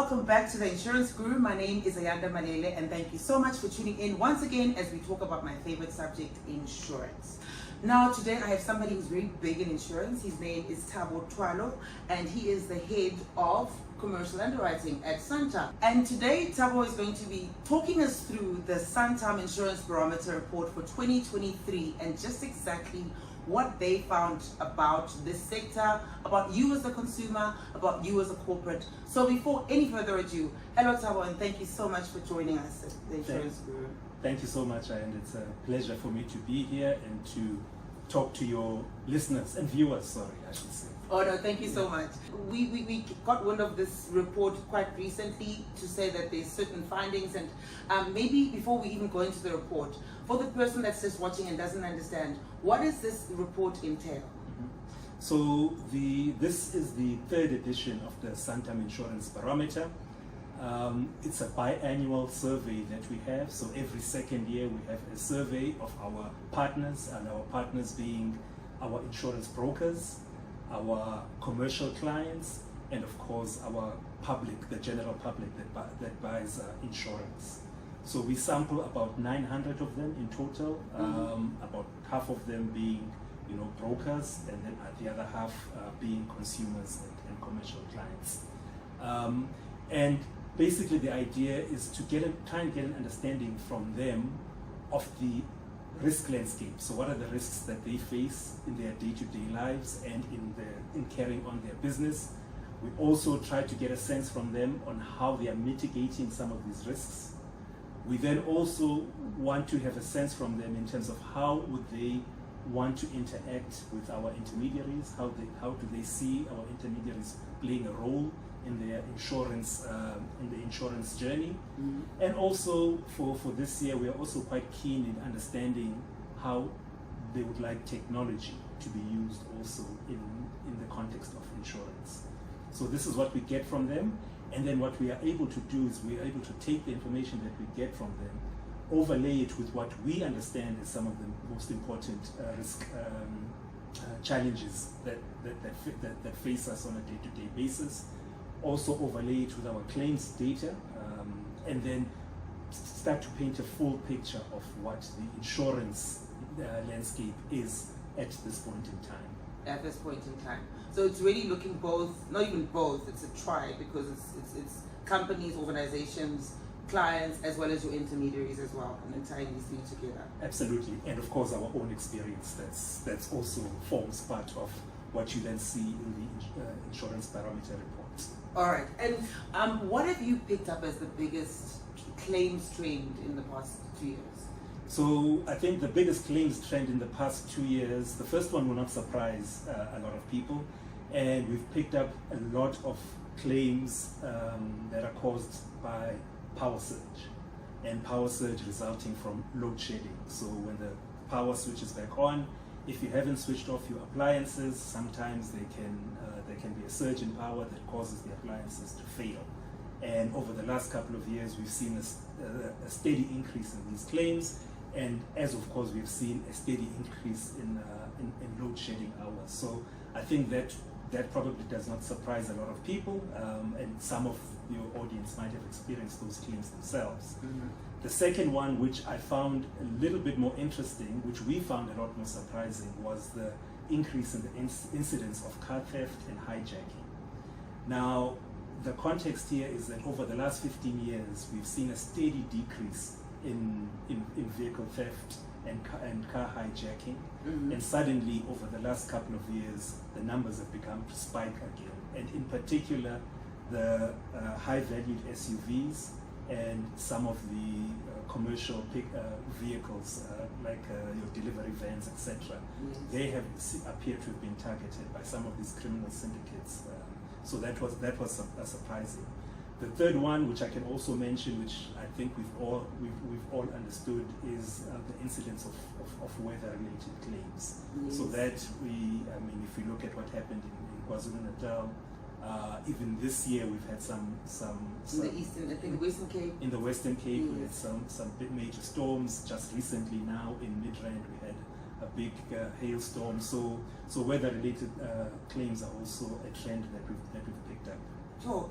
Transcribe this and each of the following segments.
welcome back to the Insurance Guru. My name is Ayanda Malele, and thank you so much for tuning in once again as we talk about my favorite subject, insurance. Now today I have somebody who's very big in insurance. His name is Thabo Twala, and he is the head of Commercial Underwriting at Santam. And today Thabo is going to be talking us through the Santam Insurance Barometer Report for 2023 and just exactly what they found about this sector, about you as a consumer, about you as a corporate. So before any further ado, hello Thabo, and thank you so much for joining us at the Insurance Guru. Thank you so much, and it's a pleasure for me to be here and to talk to your listeners and viewers, sorry, I should say. Oh no, thank you so much. We got wind of this report quite recently to say that there's certain findings, and maybe before we even go into the report, for the person that's just watching and doesn't understand, what does this report entail? So this is the third edition of the Santam Insurance Barometer. It's a biannual survey that we have. So every second year we have a survey of our partners, and our partners being our insurance brokers, our commercial clients, and of course our public, the general public that buys insurance. So we sample about 900 of them in total, about half of them being brokers, and then the other half being consumers and commercial clients. And basically the idea is to try and get an understanding from them of the risk landscape. So what are the risks that they face in their day-to-day lives and in carrying on their business. We also try to get a sense from them on how they are mitigating some of these risks. We then also want to have a sense from them in terms of how would they want to interact with our intermediaries, how do they see our intermediaries playing a role in their insurance journey. And also for this year, we are also quite keen in understanding how they would like technology to be used also in the context of insurance. So this is what we get from them, and then what we are able to do is we are able to take the information that we get from them, overlay it with what we understand as some of the most important risk challenges that face us on a day-to-day basis. Also overlay it with our claims data, and then start to paint a full picture of what the insurance landscape is at this point in time. At this point in time. So it's really looking both, not even both, it's a tri, because it's companies, organizations, clients, as well as your intermediaries as well, and then tying these things together. Absolutely, and of course our own experience that's also forms part of what you then see in the Insurance Barometer Report. All right, and what have you picked up as the biggest claims trend in the past 2 years? So I think the biggest claims trend in the past 2 years, the first one will not surprise a lot of people, and we've picked up a lot of claims that are caused by power surge, and power surge resulting from load shedding. So when the power switches back on, if you haven't switched off your appliances, sometimes there can be a surge in power that causes the appliances to fail. And over the last couple of years, we've seen a steady increase in these claims, and as of course we've seen a steady increase in load shedding hours. So I think that probably does not surprise a lot of people, and some of your audience might have experienced those claims themselves. The second one, which I found a little bit more interesting, which we found a lot more surprising, was the increase in the incidence of car theft and hijacking. Now, the context here is that over the last 15 years, we've seen a steady decrease in vehicle theft and car hijacking, and suddenly over the last couple of years, the numbers have begun to spike again, and in particular, the high-valued SUVs and some of the commercial vehicals like your delivery vans, etc. They have appeared to have been targeted by some of these criminal syndicates. So that was surprising. The third one, which I can also mention, which I think we've all understood, is the incidence of weather-related claims. So that if we look at what happened in KwaZulu-Natal, even this year we've had some in the eastern, I think the Western Cape. In the Western Cape, we had some big major storms. Just recently, now in Midrand, we had a big hailstorm. So weather-related claims are also a trend that we've picked up. Sure.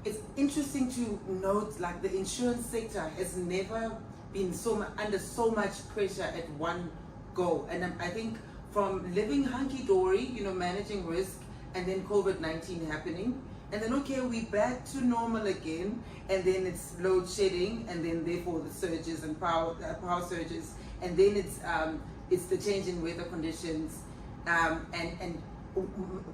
it's interesting to note, like, the insurance sector has never been under so much pressure at one go. And I think from living hunky-dory, managing risk, and then COVID-19 happening, and then, okay, we're back to normal again, and then it's load shedding, and then therefore the surges and power surges, and then it's the change in weather conditions, and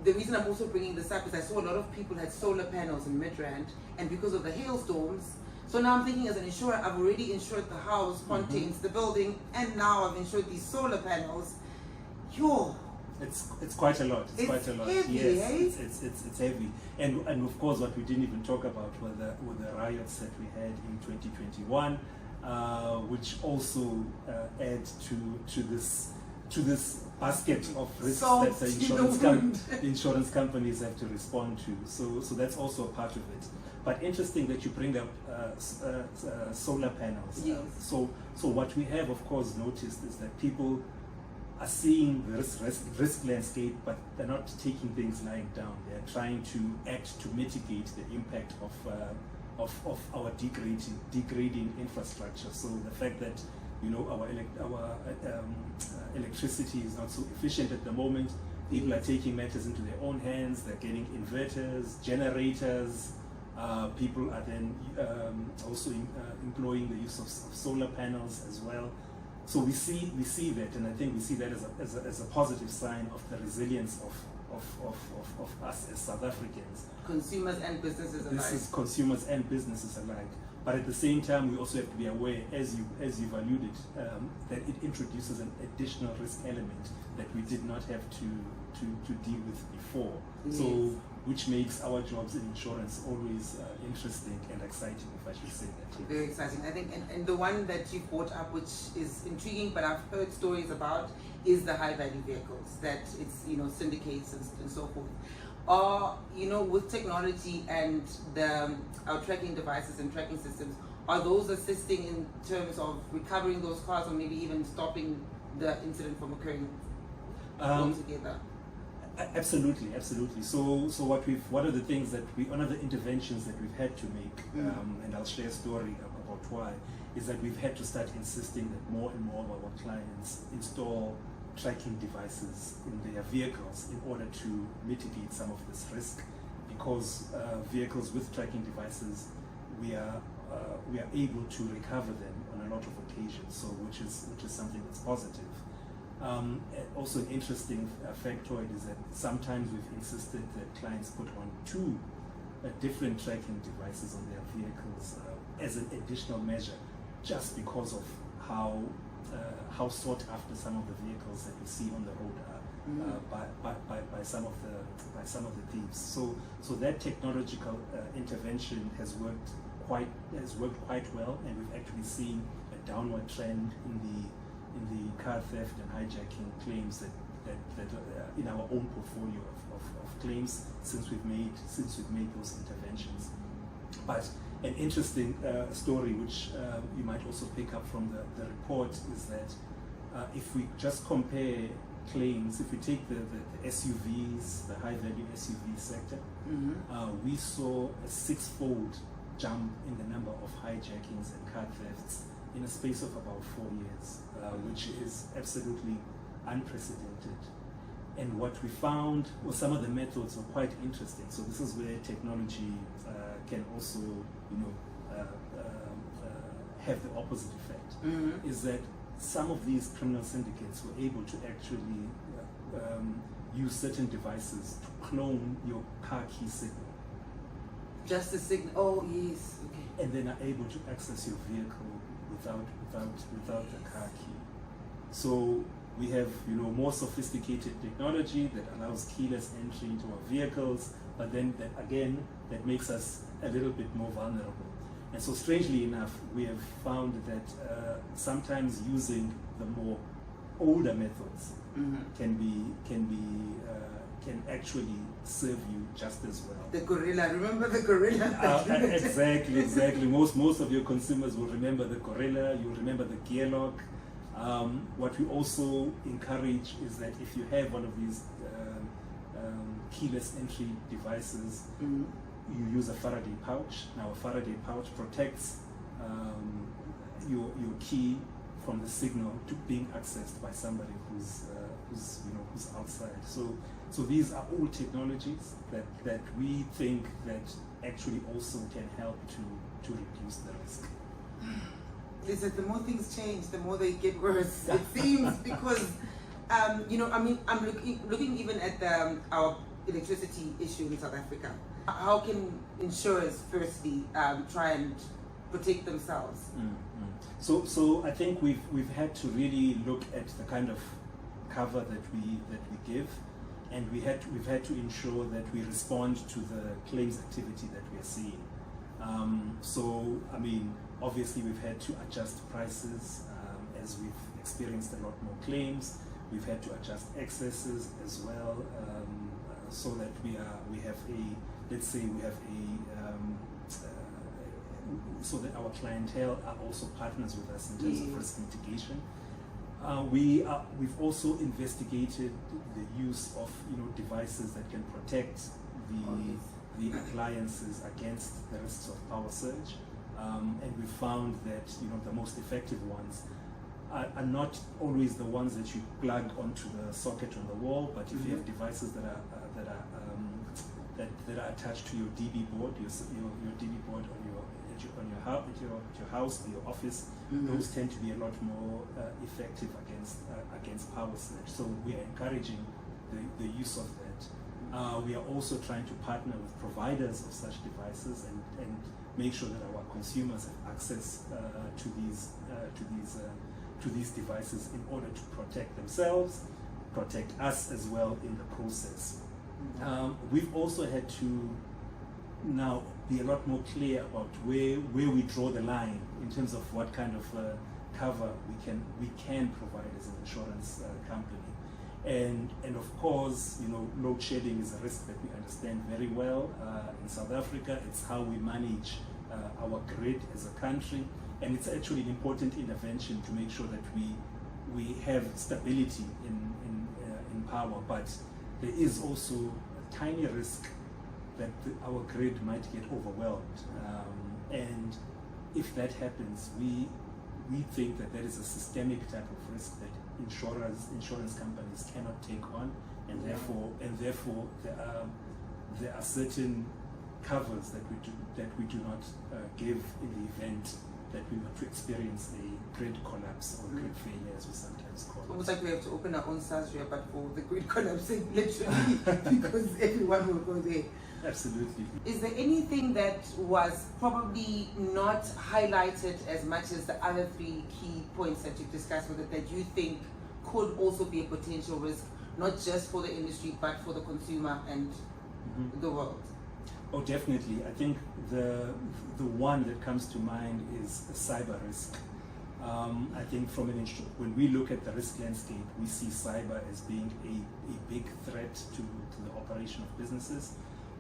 the reason I'm also bringing this up is I saw a lot of people had solar panels in Midrand, and because of the hailstorms, so now I'm thinking, as an insurer, I've already insured the house, contents, the building, and now I've insured these solar panels. It's quite a lot. It's quite a lot. Heavy, yes, eh? it's heavy. And of course, what we didn't even talk about were the riots that we had in 2021, which also add to this basket of risks that the insurance companies have to respond to. So that's also a part of it. But interesting that you bring up solar panels. Yes. So what we have, of course, noticed is that people are seeing the risk landscape, but they're not taking things lying down. They're trying to act to mitigate the impact of our degrading infrastructure. So the fact that our electricity is not so efficient at the moment, people are taking matters into their own hands. They're getting inverters, generators. People are then also employing the use of solar panels as well. So we see that, and I think we see that as a positive sign of the resilience of us as South Africans. Consumers and businesses alike. This is consumers and businesses alike. But at the same time, we also have to be aware, as you've alluded, that it introduces an additional risk element that we did not have to deal with before. Yes. So, which makes our jobs in insurance always interesting and exciting, if I should say that. Very exciting. I think, and the one that you brought up, which is intriguing, but I've heard stories about, is the high value vehicles, that it's, syndicates and so forth. With technology and our tracking devices and tracking systems, are those assisting in terms of recovering those cars, or maybe even stopping the incident from occurring altogether? Absolutely. So one of the interventions that we've had to make, and I'll share a story about why, is that we've had to start insisting that more and more of our clients install tracking devices in their vehicles in order to mitigate some of this risk, because vehicles with tracking devices, we are able to recover them on a lot of occasions, so which is something that's positive. Also, an interesting factoid is that sometimes we've insisted that clients put on two different tracking devices on their vehicles as an additional measure, just because of how sought after some of the vehicles that we see on the road are by some of the thieves. So that technological intervention has worked quite well, and we've actually seen a downward trend in the car theft and hijacking claims that in our own portfolio of claims since we've made those interventions. But an interesting story, which you might also pick up from the report, is that if we just compare claims, if we take the SUVs, the high value SUV sector, we saw a 6-fold jump in the number of hijackings and car thefts in a space of about 4 years, which is absolutely unprecedented. And what we found was some of the methods were quite interesting. So this is where technology can also, have the opposite effect. Is that some of these criminal syndicates were able to actually use certain devices to clone your car key signal. Just the signal. Oh yes. Okay. And then are able to access your vehicle without the car key. So we have more sophisticated technology that allows keyless entry into our vehicles, but then that makes us a little bit more vulnerable. And so strangely enough, we have found that sometimes using the more older methods can actually serve you just as well. The gorilla, remember the gorilla? Exactly. Most of your consumers will remember the gorilla. You'll remember the gear lock. What we also encourage is that if you have one of these keyless entry devices, you use a Faraday pouch. Now, a Faraday pouch protects your key from the signal to being accessed by somebody who's outside. So these are all technologies that we think that actually also can help to reduce the risk. Listen, the more things change, the more they get worse. It seems because, I'm looking even at our electricity issue in South Africa. How can insurers firstly try and protect themselves? So I think we've had to really look at the kind of cover that we give, and we've had to ensure that we respond to the claims activity that we are seeing. Obviously we've had to adjust prices as we've experienced a lot more claims. We've had to adjust excesses as well, so that so that our clientele are also partners with us in terms of risk mitigation. We've also investigated the use of devices that can protect the appliances against the risks of power surge, and we found that the most effective ones are not always the ones that you plug onto the socket on the wall, but if you have devices that are attached to your DB board, your DB board on your house or your office, those tend to be a lot more effective against power surge. So we are encouraging the use of that. We are also trying to partner with providers of such devices and make sure that our consumers have access to these devices in order to protect themselves, protect us as well in the process. We've also had to now be a lot more clear about where we draw the line in terms of what kind of cover we can provide as an insurance company. And of course, load shedding is a risk that we understand very well in South Africa. It's how we manage our grid as a country, and it's actually an important intervention to make sure that we have stability in power. But there is also a tiny risk that our grid might get overwhelmed, and if that happens, we think that is a systemic type of risk that insurance companies cannot take on, and therefore there are certain covers that we do not give in the event that we were to experience a grid collapse or grid failure, as we sometimes call it. Almost like we have to open our own Sasria, but for the grid collapsing, literally, because everyone will go there. Absolutely. Is there anything that was probably not highlighted as much as the other three key points that you've discussed with it that you think could also be a potential risk, not just for the industry, but for the consumer and the world? Oh, definitely. I think the one that comes to mind is a cyber risk. I think when we look at the risk landscape, we see cyber as being a big threat to the operation of businesses.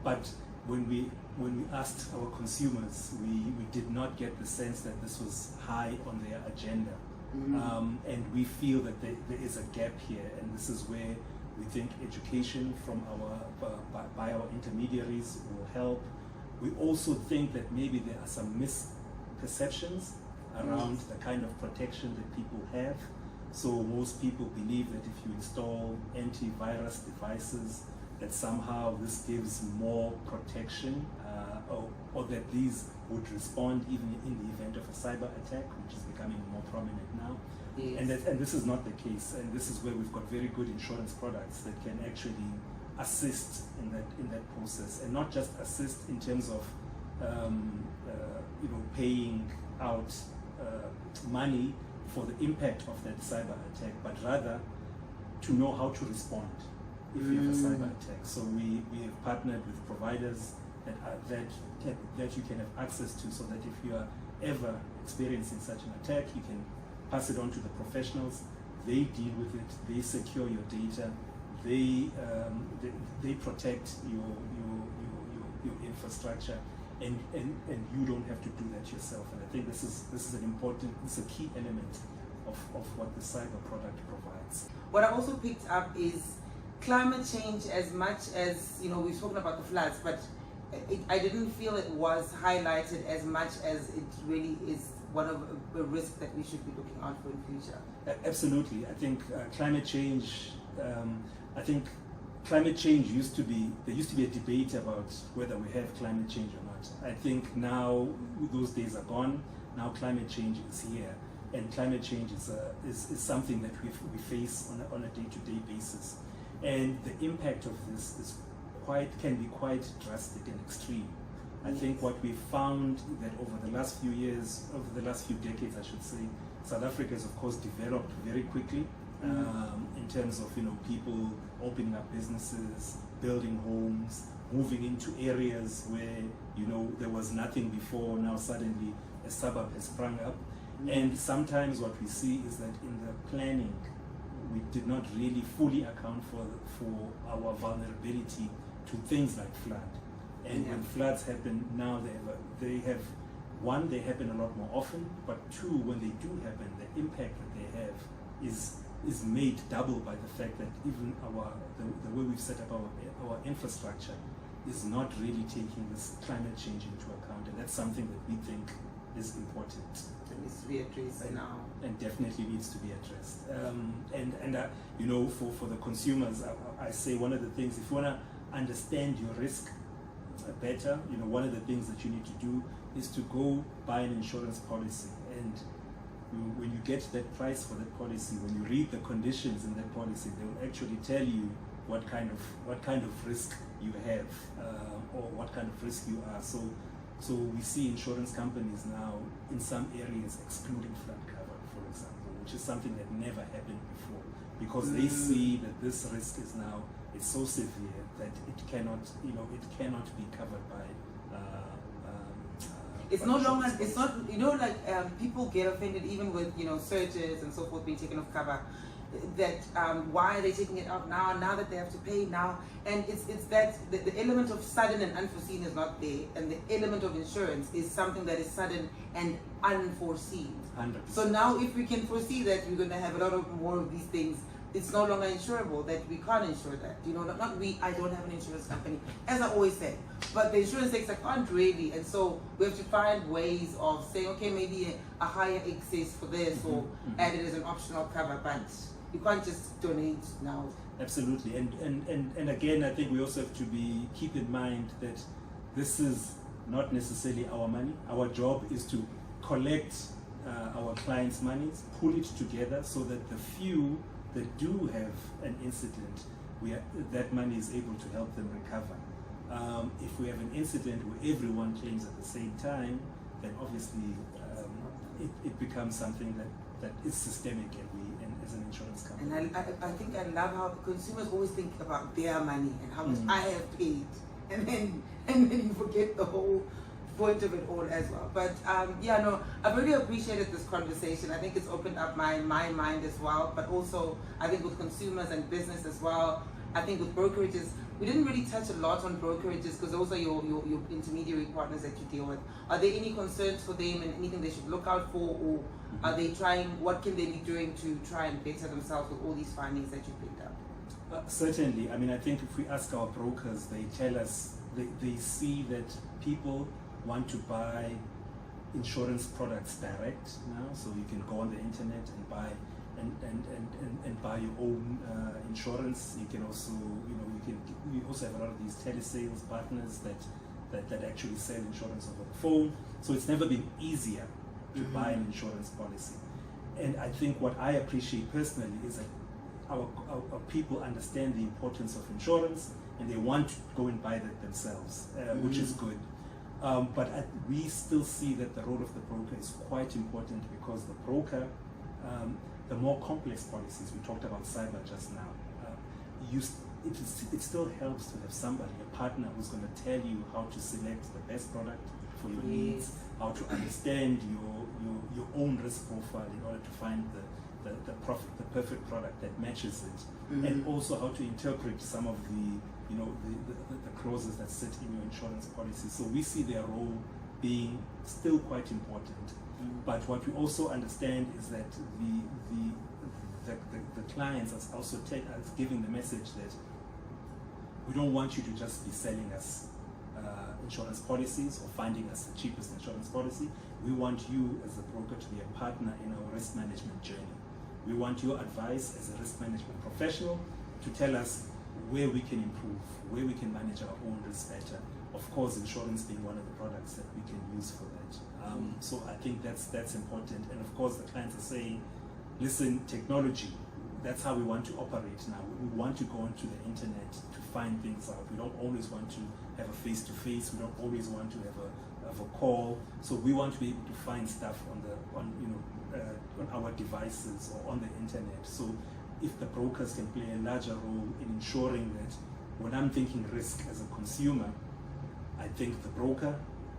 But when we asked our consumers, we did not get the sense that this was high on their agenda. And we feel that there is a gap here, and this is where we think education from by our intermediaries will help. We also think that maybe there are some misperceptions around the kind of protection that people have. So most people believe that if you install antivirus devices, that somehow this gives more protection, or that these would respond even in the event of a cyber attack, which is becoming more prominent now. Yes. And this is not the case, and this is where we've got very good insurance products that can actually assist in that process, and not just assist in terms of paying out money for the impact of that cyber attack, but rather to know how to respond if you have a cyber attack. So we have partnered with providers that you can have access to, so that if you are ever experiencing such an attack, you can pass it on to the professionals. They deal with it. They secure your data. They protect your infrastructure, and you don't have to do that yourself. And I think this is a key element of what the cyber product provides. What I also picked up is climate change. As much as we've spoken about the floods, but I didn't feel it was highlighted as much as it really is one of the risks that we should be looking out for in future. Absolutely. I think climate change, climate change there used to be a debate about whether we have climate change or not. I think now those days are gone. Now climate change is here. And climate change is something that we face on a day-to-day basis. And the impact of this can be quite drastic and extreme. I think what we found that over the last few years, over the last few decades, I should say, South Africa has of course developed very quickly in terms of people opening up businesses, building homes, moving into areas where there was nothing before. Now suddenly a suburb has sprung up, and sometimes what we see is that in the planning we did not really fully account for our vulnerability to things like flood. And when floods happen now, they happen a lot more often, but two, when they do happen, the impact that they have is made double by the fact that even the way we've set up our infrastructure is not really taking this climate change into account, and that's something that we think is important. It needs to be addressed now. And definitely needs to be addressed. For the consumers, I say one of the things, if you want to understand your risk better, one of the things that you need to do is to go buy an insurance policy, and when you get that price for that policy, when you read the conditions in that policy, they will actually tell you what kind of risk you have or what kind of risk you are. So we see insurance companies now in some areas excluding flood cover, for example, which is something that never happened before, because they see that this risk is now so severe that it cannot be covered by. It's no longer. It's not. People get offended even with searches and so forth being taken off cover. That why are they taking it out now? Now that they have to pay now, and it's that the element of sudden and unforeseen is not there, and the element of insurance is something that is sudden and unforeseen. 100%. So now, if we can foresee that we're going to have a lot of more of these things, it's no longer insurable, that we can't insure that. Not we. I don't have an insurance company, as I always say. But the insurance sector can't really, and so we have to find ways of saying, okay, maybe a higher excess for this, or add it as an optional cover, but you can't just donate now. Absolutely, and again, I think we also have to keep in mind that this is not necessarily our money. Our job is to collect our clients' monies, pull it together so that the few that do have an incident, that money is able to help them recover. If we have an incident where everyone claims at the same time, then obviously it becomes something that is systemic, and as an insurance company. And I think I love how consumers always think about their money and how much I have paid, and then you forget the whole point of it all as well. But I really appreciated this conversation. I think it's opened up my mind as well, but also I think with consumers and business as well. I think with brokerages, we didn't really touch a lot on brokerages because those are your intermediary partners that you deal with. Are there any concerns for them and anything they should look out for, or are they what can they be doing to try and better themselves with all these findings that you picked up? Certainly. I mean, I think if we ask our brokers, they tell us they see that people want to buy insurance products direct now, so you can go on the internet and buy and buy your own insurance. You can also, we also have a lot of these telesales partners that actually sell insurance over the phone. So it's never been easier to buy an insurance policy. And I think what I appreciate personally is that our people understand the importance of insurance, and they want to go and buy that themselves, which is good. But we still see that the role of the broker is quite important, because the broker, the more complex policies, we talked about cyber just now, it still helps to have somebody, a partner, who's going to tell you how to select the best product for your needs, how to understand your own risk profile in order to find the perfect product that matches it, and also how to interpret some of the clauses that sit in your insurance policy. So we see their role being still quite important. But what we also understand is that the clients are also giving the message that we don't want you to just be selling us insurance policies or finding us the cheapest insurance policy. We want you as a broker to be a partner in our risk management journey. We want your advice as a risk management professional to tell us where we can improve, where we can manage our own risk better. Of course, insurance being one of the products that we can use for that. So I think that's important. And of course, the clients are saying, listen, technology, that's how we want to operate now. We want to go onto the internet to find things out. We don't always want to have a face-to-face. We don't always want to have a call. So we want to be able to find stuff on our devices or on the internet. So if the brokers can play a larger role in ensuring that when I'm thinking risk as a consumer, I think the broker,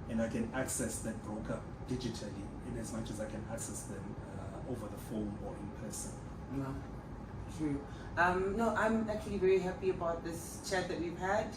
and I can access that broker digitally in as much as I can access them over the phone or in person. No, true. No, I'm actually very happy about this chat that we've had.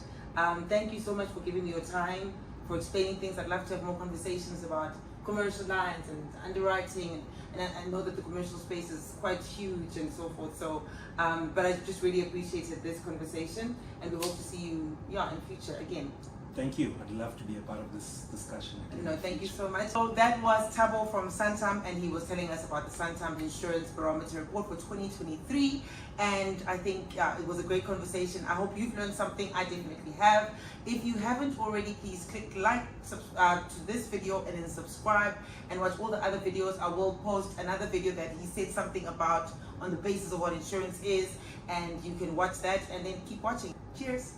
Thank you so much for giving me your time, for explaining things. I'd love to have more conversations about commercial lines and underwriting, and I know that the commercial space is quite huge and so forth. So, but I just really appreciated this conversation, and we hope to see you, in the future again. Thank you. I'd love to be a part of this discussion again. No, thank you so much. So that was Thabo from Santam, and he was telling us about the Santam Insurance Barometer Report for 2023. And I think it was a great conversation. I hope you've learned something. I definitely have. If you haven't already, please click like to this video and then subscribe and watch all the other videos. I will post another video that he said something about on the basis of what insurance is, and you can watch that and then keep watching. Cheers.